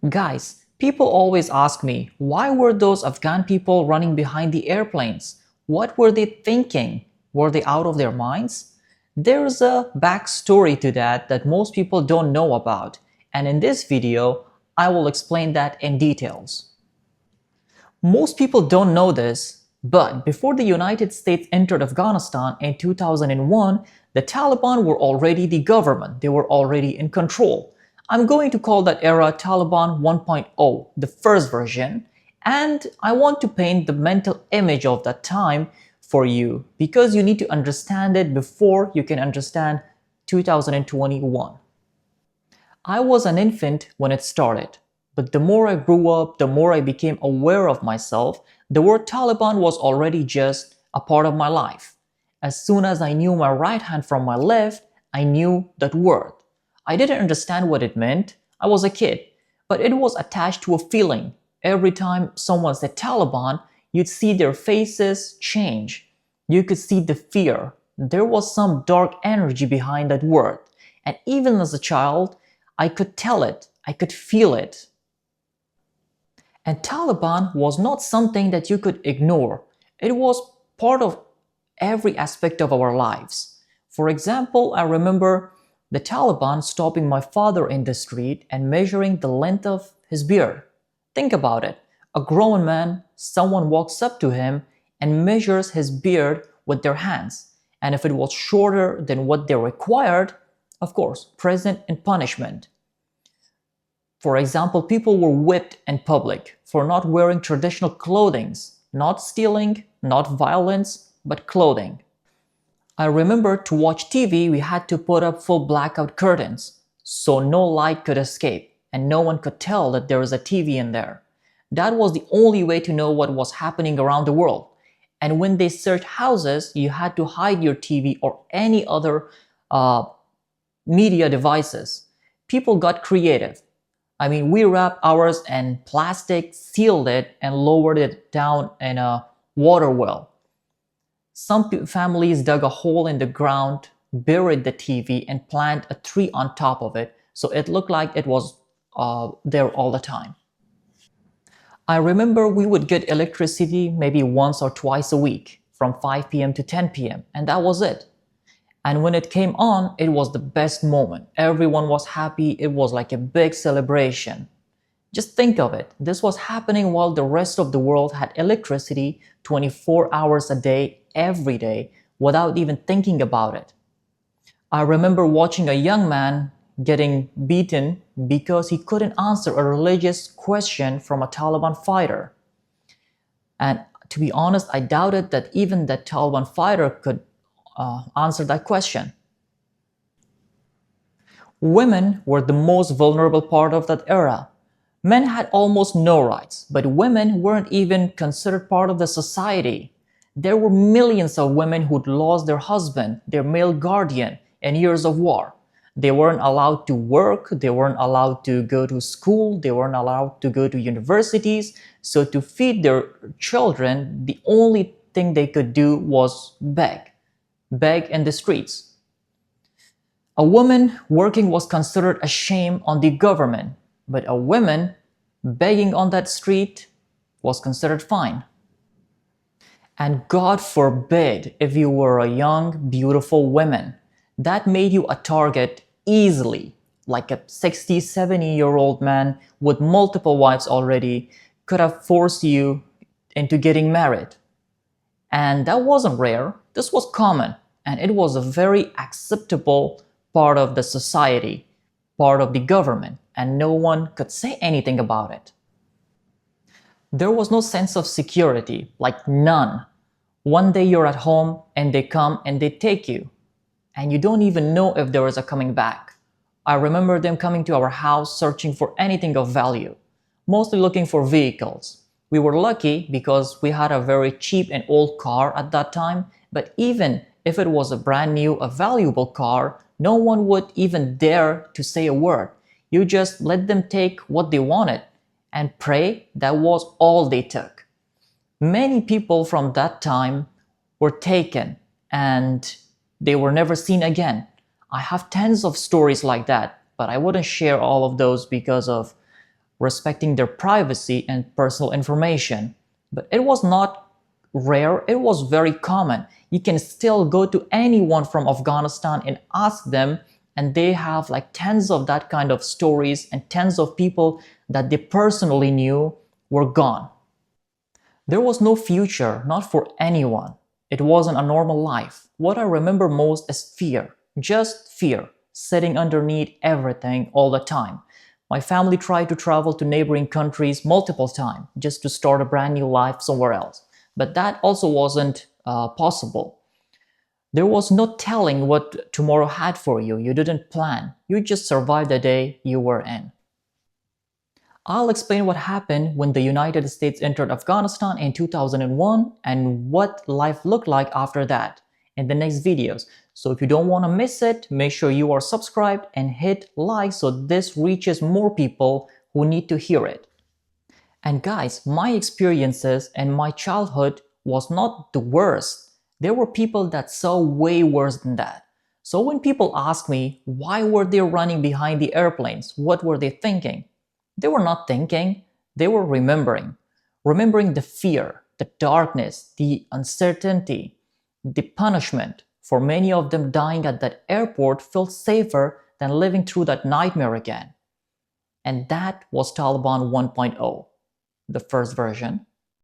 Guys, people always ask me, why were those Afghan people running behind the airplanes? What were they thinking? Were they out of their minds? There's a backstory to that most people don't know about, and in this video, I will explain that in details. Most people don't know this, but before the United States entered Afghanistan in 2001, the Taliban were already the government. They were already in control. I'm going to call that era Taliban 1.0, the first version, and I want to paint the mental image of that time for you because you need to understand it before you can understand 2021. I was an infant when it started, but the more I grew up, the more I became aware of myself. The word Taliban was already just a part of my life. As soon as I knew my right hand from my left, I knew that word. I didn't understand what it meant. I was a kid, but it was attached to a feeling. Every time someone said Taliban, you'd see their faces change. You could see the fear. There was some dark energy behind that word. And even as a child, I could tell it. I could feel it. And Taliban was not something that you could ignore. It was part of every aspect of our lives. For example, I remember the Taliban stopping my father in the street and measuring the length of his beard. Think about it. A grown man, someone walks up to him and measures his beard with their hands. And if it was shorter than what they required, of course, present in punishment. For example, people were whipped in public for not wearing traditional clothing, not stealing, not violence, but clothing. I remember to watch TV, we had to put up full blackout curtains, so no light could escape and no one could tell that there was a TV in there. That was the only way to know what was happening around the world. And when they searched houses, you had to hide your TV or any other media devices. People got creative. I mean, we wrapped ours in plastic, sealed it, and lowered it down in a water well. Some families dug a hole in the ground, buried the TV, and planted a tree on top of it, so it looked like it was there all the time. I remember we would get electricity maybe once or twice a week, from 5 p.m. to 10 p.m., and that was it. And when it came on, it was the best moment. Everyone was happy. It was like a big celebration. Just think of it. This was happening while the rest of the world had electricity 24 hours a day, every day, without even thinking about it. I remember watching a young man getting beaten because he couldn't answer a religious question from a Taliban fighter. And to be honest, I doubted that even that Taliban fighter could answer that question. Women were the most vulnerable part of that era. Men had almost no rights, but women weren't even considered part of the society. There were millions of women who'd lost their husband, their male guardian, in years of war. They weren't allowed to work, they weren't allowed to go to school, they weren't allowed to go to universities. So to feed their children, the only thing they could do was beg in the streets. A woman working was considered a shame on the government, but a woman begging on that street was considered fine. And God forbid if you were a young, beautiful woman. That made you a target easily, like a 60, 70-year-old man with multiple wives already could have forced you into getting married. And that wasn't rare, this was common, and it was a very acceptable part of the society, part of the government, and no one could say anything about it. There was no sense of security, like none. One day you're at home and they come and they take you, and you don't even know if there is a coming back. I remember them coming to our house searching for anything of value, mostly looking for vehicles. We were lucky because we had a very cheap and old car at that time, but even if it was a brand new, a valuable car, no one would even dare to say a word. You just let them take what they wanted and pray that was all they took. Many people from that time were taken and they were never seen again. I have tens of stories like that, but I wouldn't share all of those because of respecting their privacy and personal information. But it was not rare, it was very common. You can still go to anyone from Afghanistan and ask them, and they have like tens of that kind of stories, and tens of people that they personally knew were gone. There was no future, not for anyone. It wasn't a normal life. What I remember most is fear, just fear, sitting underneath everything all the time. My family tried to travel to neighboring countries multiple times just to start a brand new life somewhere else. But that also wasn't possible. There was no telling what tomorrow had for you. You didn't plan. You just survived the day you were in. I'll explain what happened when the United States entered Afghanistan in 2001 and what life looked like after that in the next videos. So if you don't want to miss it, make sure you are subscribed and hit like so this reaches more people who need to hear it. And guys, my experiences and my childhood was not the worst. There were people that saw way worse than that. So when people ask me, why were they running behind the airplanes? What were they thinking? They were not thinking, they were remembering. Remembering the fear, the darkness, the uncertainty, the punishment. For many of them, dying at that airport felt safer than living through that nightmare again. And that was Taliban 1.0, the first version.